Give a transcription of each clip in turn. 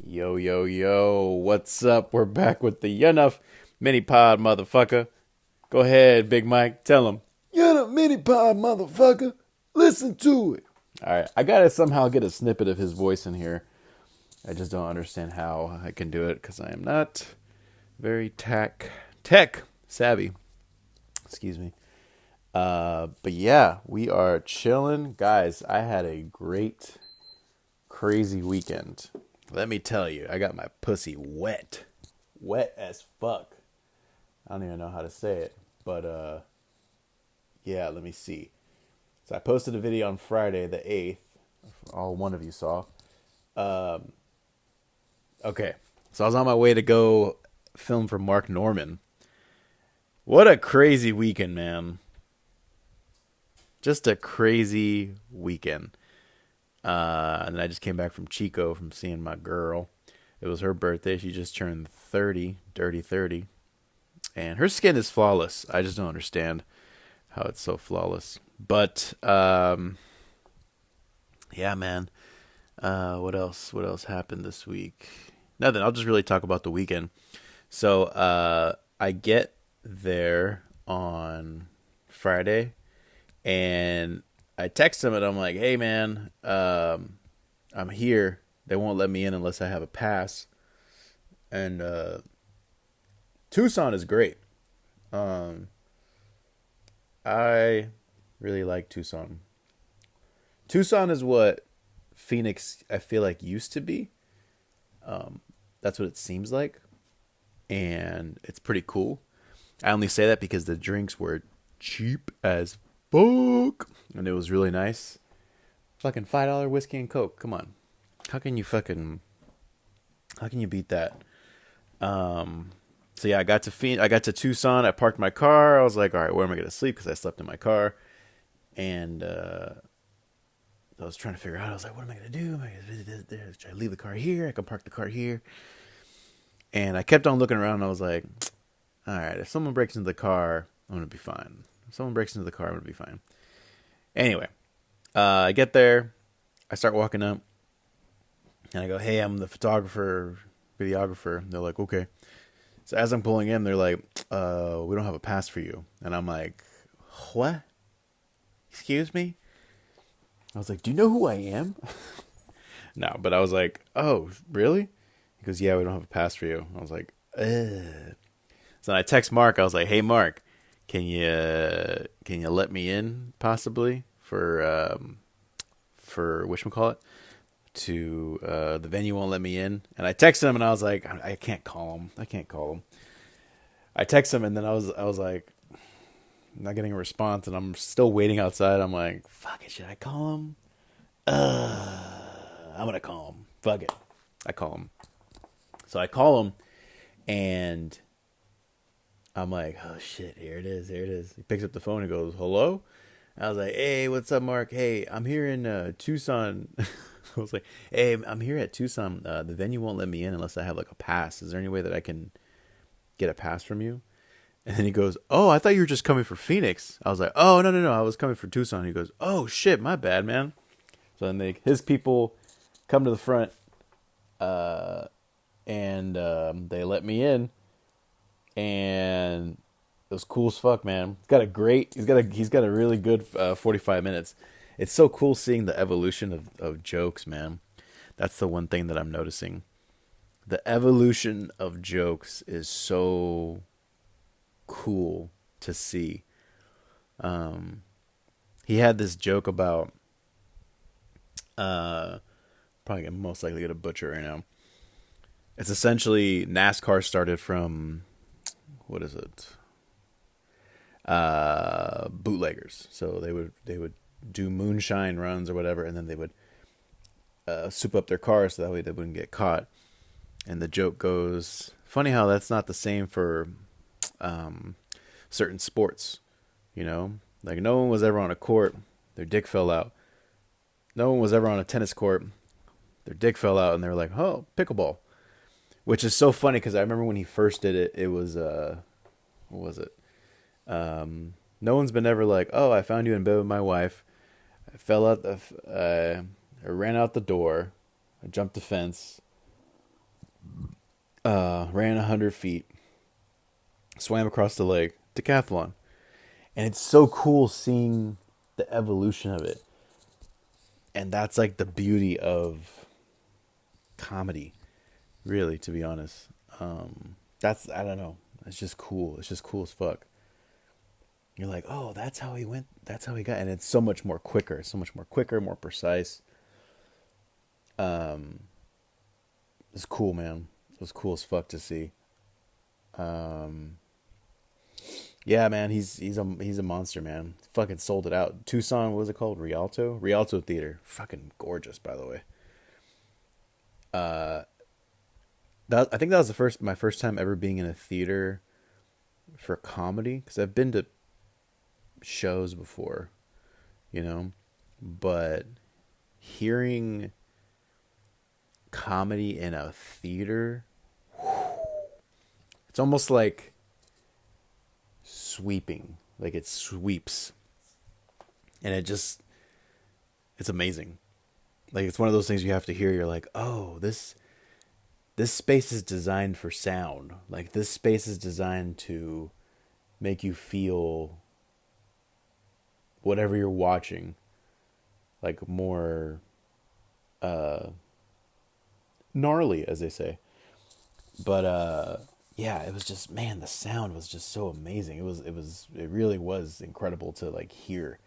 Yo, yo, yo, what's up? We're back with the Enough Mini Pod, motherfucker. Go ahead, Big Mike, tell him. Enough mini pod, motherfucker. Listen to it. All right, I gotta somehow get a snippet of his voice in here. I just don't understand how I can do it because I am not very tech savvy. Excuse me. But yeah, we are chilling, guys. I had a great, crazy weekend. Let me tell you, I got my pussy wet as fuck. I don't even know how to say it, but yeah. Let me see. So I posted a video on Friday, the 8th. All one of you saw. Okay, so I was on my way to go film for Mark Norman. What a crazy weekend, man! Just a crazy weekend. And then I just came back from Chico from seeing my girl. It was her birthday. She just turned 30, dirty 30. And her skin is flawless. I just don't understand how it's so flawless. But yeah, man. What else? What else happened this week? Nothing. I'll just really talk about the weekend. So I get there on Friday, and I text him and I'm like, "Hey, man, I'm here. They won't let me in unless I have a pass." And Tucson is great. Um, I really like Tucson. Tucson is what Phoenix, I feel like, used to be. That's what it seems like, and it's pretty cool. I only say that because the drinks were cheap as fuck, and it was really nice. Fucking $5 whiskey and coke. Come on, how can you fucking how can you beat that? So yeah, I got to Tucson. I parked my car. I was like, all right, where am I gonna sleep? Because I slept in my car, and I was trying to figure out. I was like, what am I gonna do? Should I leave the car here? I can park the car here. And I kept on looking around. And I was like, all right, if someone breaks into the car, I'm gonna be fine. If someone breaks into the car, I'm gonna be fine. Anyway, I get there. I start walking up, and I go, hey, I'm the photographer, videographer. And they're like, okay. So as I'm pulling in, they're like, we don't have a pass for you. And I'm like, what? Excuse me? I was like, do you know who I am? No, but I was like, oh, really? He goes, yeah, we don't have a pass for you. I was like, ugh. So then I text Mark. I was like, hey, Mark, can you let me in possibly for whatchamacallit? To the venue won't let me in. And I texted him and I was like, I can't call him. I can't call him. I text him and then I was like, not getting a response, and I'm still waiting outside. I'm like, fuck it, should I call him? I'm gonna call him. Fuck it. I call him. So I call him, and I'm like, oh shit, here it is, here it is. He picks up the phone and goes, hello? I was like, hey, what's up, Mark? Hey, I'm here in Tucson. I was like, hey, I'm here at Tucson. The venue won't let me in unless I have like a pass. Is there any way that I can get a pass from you? And then he goes, oh, I thought you were just coming for Phoenix. I was like, oh, no, no, no. I was coming for Tucson. He goes, oh, shit, my bad, man. So then his people come to the front, and they let me in. And it was cool as fuck, man. He's got a really good 45 minutes. It's so cool seeing the evolution of jokes, man. That's the one thing that I'm noticing. The evolution of jokes is so cool to see. He had this joke about probably most likely gonna butcher right now. It's essentially NASCAR started from, what is it? Bootleggers. So they would do moonshine runs or whatever, and then they would soup up their cars so that way they wouldn't get caught. And the joke goes, funny how that's not the same for certain sports, you know? Like, no one was ever on a court, their dick fell out. No one was ever on a tennis court, their dick fell out, and they were like, oh, pickleball. Which is so funny because I remember when he first did it, it was, what was it? No one's been ever like, oh, I found you in bed with my wife. I fell out I ran out the door. I jumped the fence. ran 100 feet, swam across the lake, decathlon. And it's so cool seeing the evolution of it. And that's like the beauty of comedy, really, to be honest. That's, I don't know. It's just cool. It's just cool as fuck. You're like, oh, that's how he went. That's how he got. And it's so much more quicker. So much more quicker, more precise. Um, it's cool, man. It was cool as fuck to see. Um, yeah, man, he's a monster, man. Fucking sold it out. Tucson, what was it called? Rialto? Rialto Theater. Fucking gorgeous, by the way. Uh, I think that was my first time ever being in a theater for comedy because I've been to shows before, you know, but hearing comedy in a theater, it's almost like sweeping, like it sweeps, and it's amazing. Like it's one of those things you have to hear. You're like, oh, this space is designed for sound. Like this space is designed to make you feel whatever you're watching, like more uh gnarly, as they say. But yeah, it was just, man, the sound was just so amazing. It really was incredible to like hear.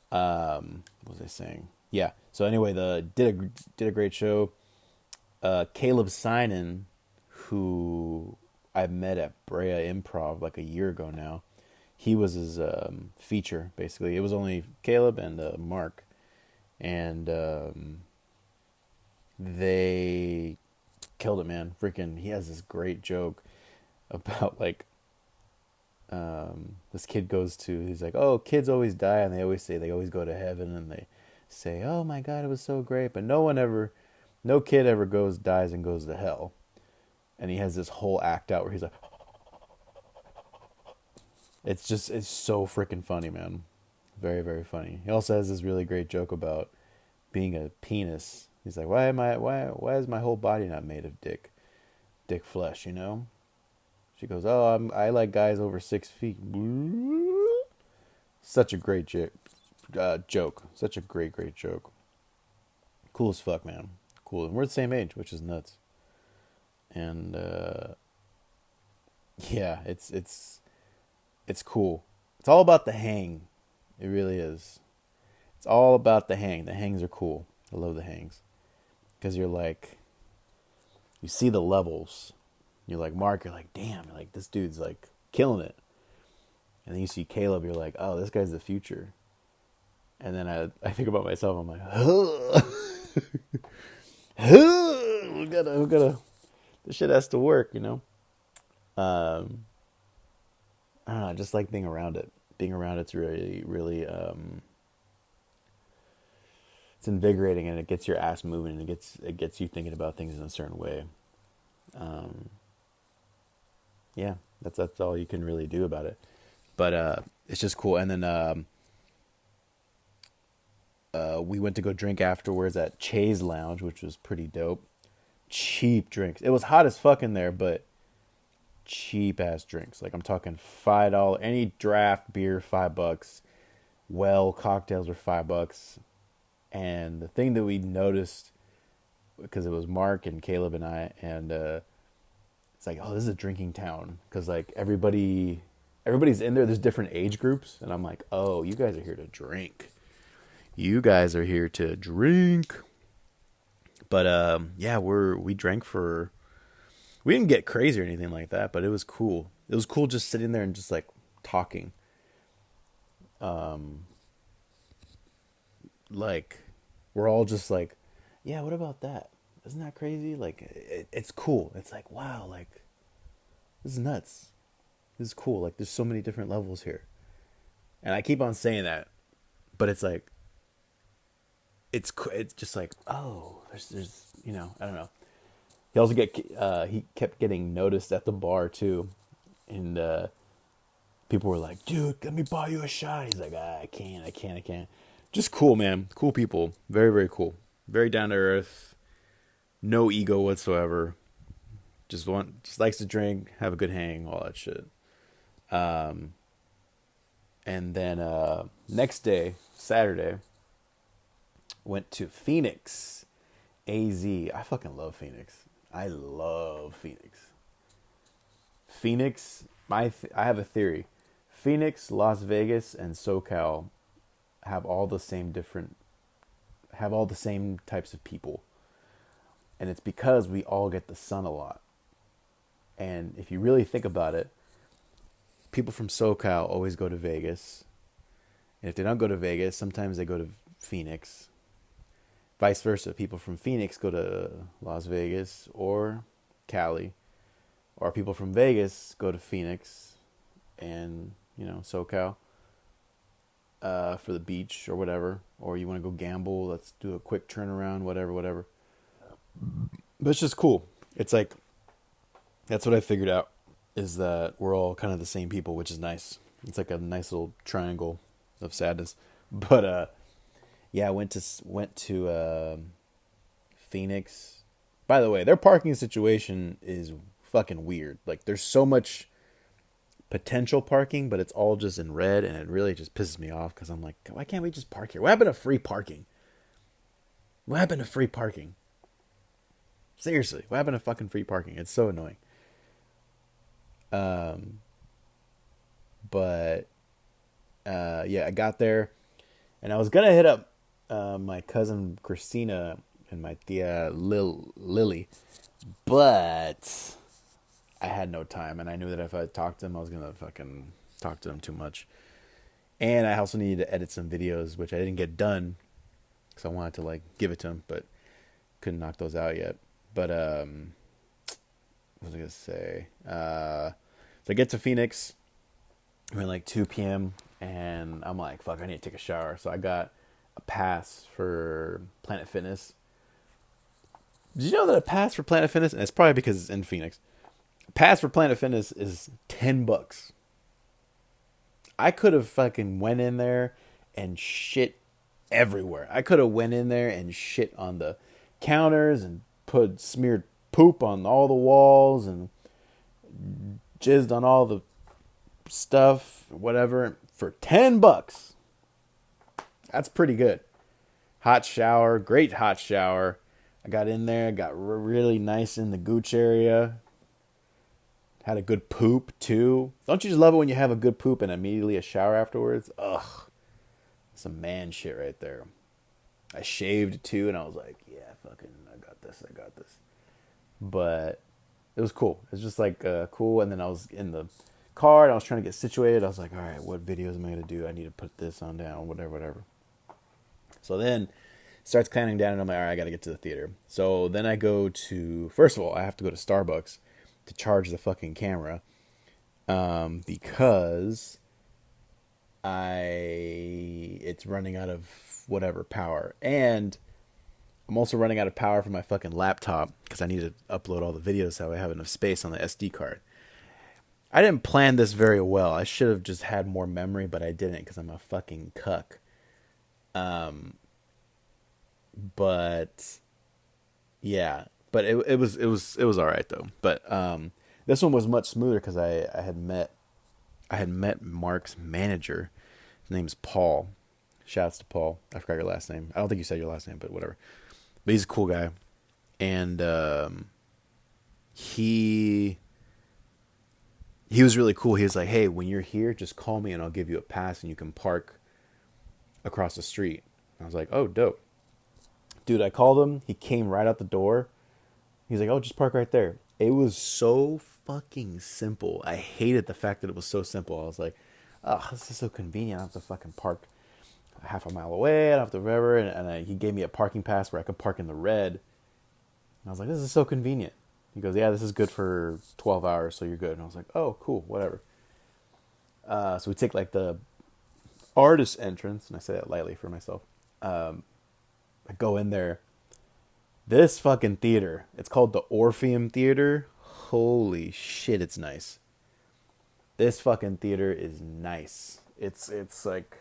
What was I saying? Yeah. So anyway, the did a great show. Caleb Sinan, who I met at Brea Improv like a year ago now. He was his feature basically. It was only Caleb and Mark, and they killed it, man. Freaking, he has this great joke about like this kid he's like, oh, kids always die, and they always say they always go to heaven, and they say, oh my god, it was so great, but no kid ever dies and goes to hell. And he has this whole act out where he's like, it's so freaking funny, man. Very, very funny. He also has this really great joke about being a penis. He's like, why is my whole body not made of dick flesh, you know? She goes, oh, I like guys over 6 feet. Such a great joke. Such a great joke. Cool as fuck, man. Cool. And we're the same age, which is nuts. And yeah, it's cool. It's all about the hang. It really is. It's all about the hang. The hangs are cool. I love the hangs. Because you're like, you see the levels. You're like, Mark, you're like, damn, you're like, this dude's like killing it. And then you see Caleb, you're like, oh, this guy's the future. And then I think about myself, I'm like, we gotta, this shit has to work, you know? I don't know, I just like being around it. Being around it's really, really, it's invigorating, and it gets your ass moving, and it gets you thinking about things in a certain way. Um, yeah, that's all you can really do about it. But it's just cool. And then we went to go drink afterwards at Che's Lounge, which was pretty dope. Cheap drinks. It was hot as fuck in there, but cheap ass drinks. Like I'm talking $5. Any draft beer, $5. Well, cocktails were $5. And the thing that we noticed, because it was Mark and Caleb and I, and it's like, oh, this is a drinking town, because like everybody's in there. There's different age groups, and I'm like, oh, you guys are here to drink. You guys are here to drink. But yeah, we drank for. We didn't get crazy or anything like that, but it was cool. It was cool just sitting there and just like talking. Like we're all just like, yeah, what about that? Isn't that crazy? Like it's cool. It's like, wow, like this is nuts. This is cool. Like there's so many different levels here. And I keep on saying that, but it's like it's just like, oh, there's I don't know. He kept getting noticed at the bar too, and people were like, dude, let me buy you a shot. He's like, I can't. Just cool, man. Cool people. Very, very cool. Very down to earth. No ego whatsoever. just likes to drink, have a good hang, all that shit. Um, and then next day, Saturday, went to Phoenix, AZ. I fucking love Phoenix. I love Phoenix. Phoenix, I have a theory. Phoenix, Las Vegas, and SoCal have all the same different have all the same types of people. And it's because we all get the sun a lot. And if you really think about it, people from SoCal always go to Vegas. And if they don't go to Vegas, sometimes they go to Phoenix. Vice versa, people from Phoenix go to Las Vegas or Cali. Or people from Vegas go to Phoenix and, SoCal for the beach or whatever. Or you want to go gamble, let's do a quick turnaround, whatever. But it's just cool. It's like, that's what I figured out, is that we're all kind of the same people, which is nice. It's like a nice little triangle of sadness. But yeah, I went to Phoenix. By the way, their parking situation is fucking weird. Like, there's so much potential parking, but it's all just in red, and it really just pisses me off because I'm like, why can't we just park here? What happened to free parking? What happened to free parking? Seriously, what happened to fucking free parking? It's so annoying. But yeah, I got there, and I was gonna hit up my cousin Christina and my tia Lily, but I had no time, and I knew that if I talked to them, I was gonna fucking talk to them too much. And I also needed to edit some videos, which I didn't get done, because I wanted to like give it to them, but couldn't knock those out yet. But what was I gonna say? So I get to Phoenix around like 2 p.m. and I'm like, fuck, I need to take a shower. So I got a pass for Planet Fitness. Did you know that a pass for Planet Fitness, and it's probably because it's in Phoenix, a pass for Planet Fitness is $10. I could have fucking went in there and shit everywhere. I could have went in there and shit on the counters and put smeared poop on all the walls and jizzed on all the stuff, whatever, for $10. That's pretty good. Hot shower, great hot shower. I got in there, got really nice in the gooch area. Had a good poop too. Don't you just love it when you have a good poop and immediately a shower afterwards? Ugh. Some man shit right there. I shaved too, and I was like, yeah, fucking, I got this. But it was cool. It was just like cool. And then I was in the car, and I was trying to get situated. I was like, all right, what videos am I going to do? I need to put this on down, whatever. So then it starts counting down, and I'm like, all right, I got to get to the theater. So then I go to, first of all, I have to go to Starbucks to charge the fucking camera because it's running out of whatever power. And I'm also running out of power for my fucking laptop because I need to upload all the videos so I have enough space on the SD card. I didn't plan this very well. I should have just had more memory, but I didn't because I'm a fucking cuck. But yeah, but it was all right though. But this one was much smoother because I had met Mark's manager. His name's Paul. Shouts to Paul. I forgot your last name. I don't think you said your last name, but whatever. But he's a cool guy, and he was really cool. He was like, "Hey, when you're here, just call me and I'll give you a pass and you can park across the street." And I was like, "Oh, dope." Dude, I called him. He came right out the door. He's like, "Oh, just park right there." It was so fucking simple. I hated the fact that it was so simple. I was like, "Oh, this is so convenient. I don't have to fucking park half a mile away. I don't have to whatever." And he gave me a parking pass where I could park in the red. And I was like, "This is so convenient." He goes, "Yeah, this is good for 12 hours, so you're good." And I was like, "Oh, cool, whatever." So we take like the artist entrance, and I say that lightly for myself. I go in there. This fucking theater, it's called the Orpheum Theater. Holy shit, it's nice. This fucking theater is nice. It's like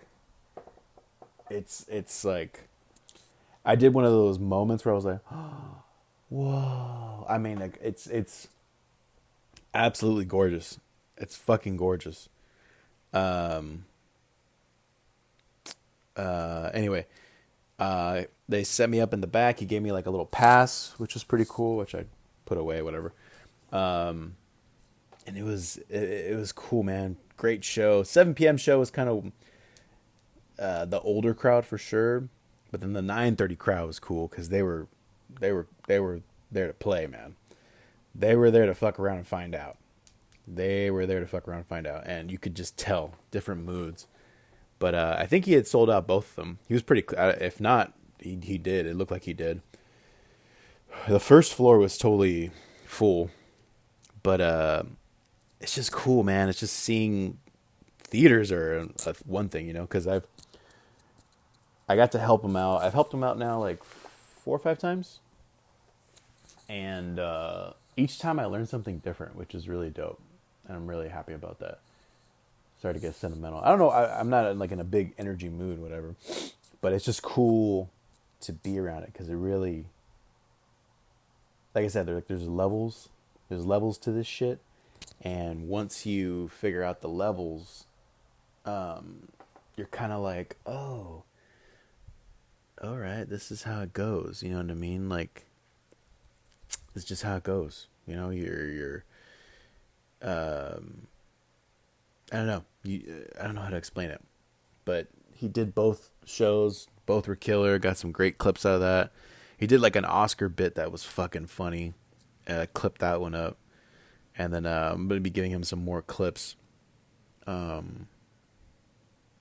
I did one of those moments where I was like, oh, whoa. I mean, like it's Absolutely gorgeous. It's fucking gorgeous. Um, anyway, they set me up in the back. He gave me like a little pass, which was pretty cool, which I put away, whatever. And it was cool, man. Great show. 7 p.m. show was kind of the older crowd for sure, but then the 9:30 crowd was cool because they were there to play, man. They were there to fuck around and find out. They were there to fuck around and find out, and you could just tell different moods. But I think he had sold out both of them. He was pretty. If not, he did. It looked like he did. The first floor was totally full, but it's just cool, man. It's just seeing theaters are one thing, you know, because I got to help him out. I've helped him out now like 4 or 5 times, and each time I learned something different, which is really dope, and I'm really happy about that. Sorry to get sentimental. I don't know. I'm not like in a big energy mood, whatever, but it's just cool to be around it because it really, like I said, there's levels. There's levels to this shit, and once you figure out the levels, you're kind of like, oh, all right, this is how it goes. You know what I mean? Like, it's just how it goes. You know, um, I don't know. I don't know how to explain it, but he did both shows. Both were killer. Got some great clips out of that. He did like an Oscar bit that was fucking funny. Clipped that one up, and then I'm gonna be giving him some more clips. Um,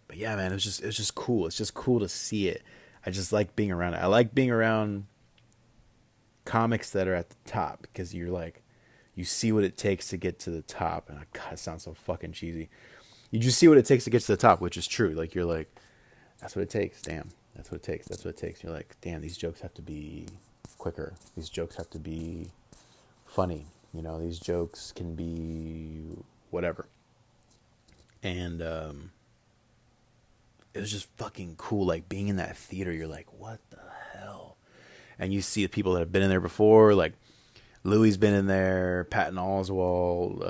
but yeah, man, it was just cool. It's just cool to see it. I just like being around it. I like being around comics that are at the top because you're like, you see what it takes to get to the top. And God, it sounds so fucking cheesy. You just see what it takes to get to the top, which is true. Like you're like, that's what it takes. Damn, that's what it takes. That's what it takes. You're like, damn, these jokes have to be quicker. These jokes have to be funny. You know, these jokes can be whatever. And it was just fucking cool. Like being in that theater, you're like, what the hell? And you see the people that have been in there before, like Louis been in there, Patton Oswalt,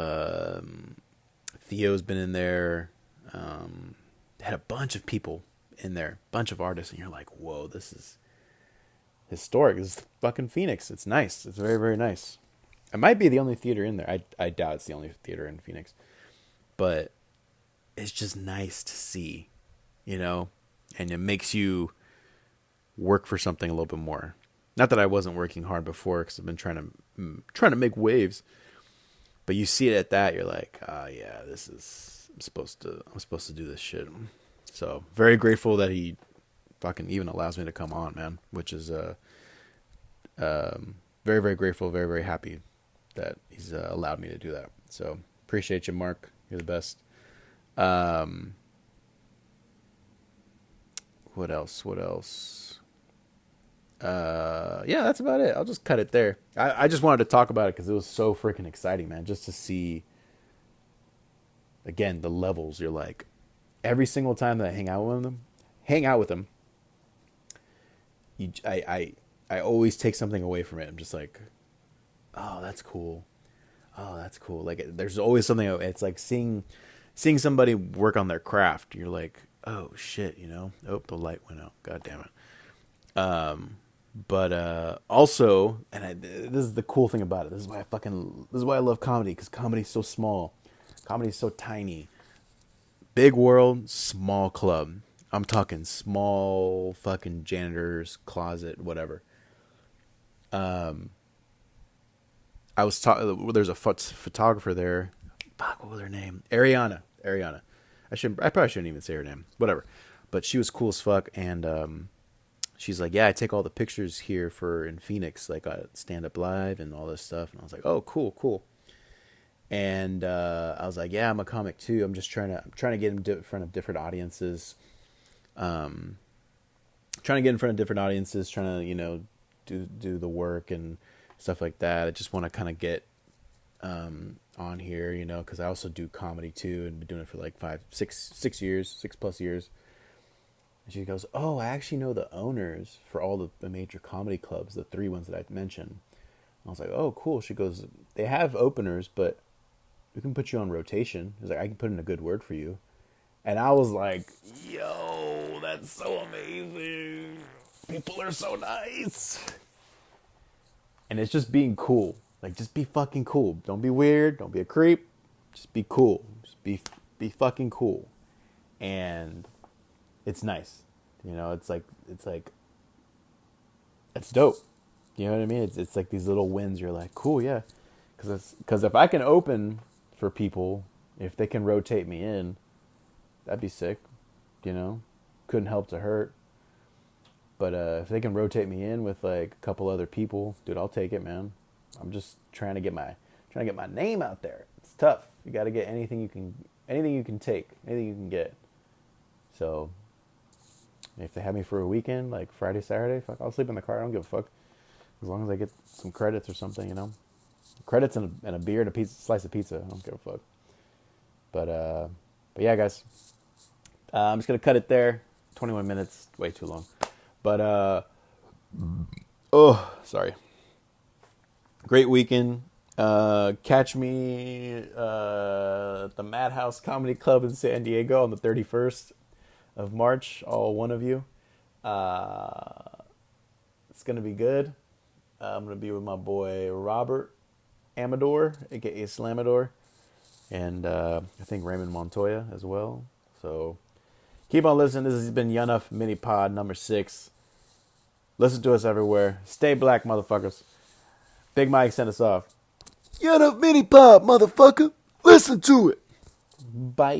Theo's been in there. Had a bunch of people in there, bunch of artists, and you're like, whoa, this is historic. This is fucking Phoenix. It's nice. It's very, very nice. It might be the only theater in there. I doubt it's the only theater in Phoenix, but it's just nice to see, you know, and it makes you work for something a little bit more. Not that I wasn't working hard before because I've been trying to make waves, but you see it at that, you're like, oh yeah, this is I'm supposed to do this shit. So very grateful that he fucking even allows me to come on, man. Which is very, very grateful, very, very happy that he's allowed me to do that. So appreciate you, Mark. You're the best. What else? What else? Yeah, that's about it. I'll just cut it there. I just wanted to talk about it because it was so freaking exciting, man. Just to see, again, the levels. You're like, every single time that I hang out with them, I always take something away from it. I'm just like, oh, that's cool. Oh, that's cool. Like, there's always something. It's like seeing somebody work on their craft. You're like, oh shit, you know. Oh, the light went out. God damn it. But also, this is the cool thing about it. This is why I love comedy, because comedy's so small. Comedy's so tiny. Big world, small club. I'm talking small fucking janitor's closet, whatever. I was talking. There's a photographer there. Fuck, what was her name? Ariana. Ariana. I probably shouldn't even say her name. Whatever. But she was cool as fuck, and she's like, yeah, I take all the pictures here for in Phoenix, like stand up live and all this stuff. And I was like, oh, cool, cool. And I was like, yeah, I'm a comic too. I'm trying to get in front of different audiences. Trying to get in front of different audiences, trying to, you know, do the work and stuff like that. I just want to kind of get on here, you know, because I also do comedy too, and been doing it for like 6+ years. And she goes, oh, I actually know the owners for all the major comedy clubs, the 3 ones that I mentioned. I was like, oh, cool. She goes, they have openers, but we can put you on rotation. He's like, I can put in a good word for you. And I was like, yo, that's so amazing. People are so nice. And it's just being cool. Like, just be fucking cool. Don't be weird. Don't be a creep. Just be cool. Just be fucking cool. And it's nice. You know, it's like, it's dope. You know what I mean? It's like these little wins. You're like, cool, yeah. Because if I can open for people, if they can rotate me in, that'd be sick. You know, couldn't help to hurt. But if they can rotate me in with like a couple other people, dude, I'll take it, man. I'm just trying to get my name out there. It's tough. You got to get anything you can take, anything you can get. So if they have me for a weekend, like Friday, Saturday, fuck, I'll sleep in the car. I don't give a fuck, as long as I get some credits or something, you know. Credits and a beer and a slice of pizza. I don't give a fuck. But yeah, guys, I'm just gonna cut it there. 21 minutes, way too long. But sorry. Great weekend. Catch me at the Madhouse Comedy Club in San Diego on the 31st of March. All one of you. It's gonna be good. I'm gonna be with my boy Robert Amador, aka Slamador, and I think Raymond Montoya as well. So keep on listening. This has been Yunuff Mini Pod number 6. Listen to us everywhere. Stay black, motherfuckers. Big Mike sent us off. Get a mini pop, motherfucker. Listen to it. Bye.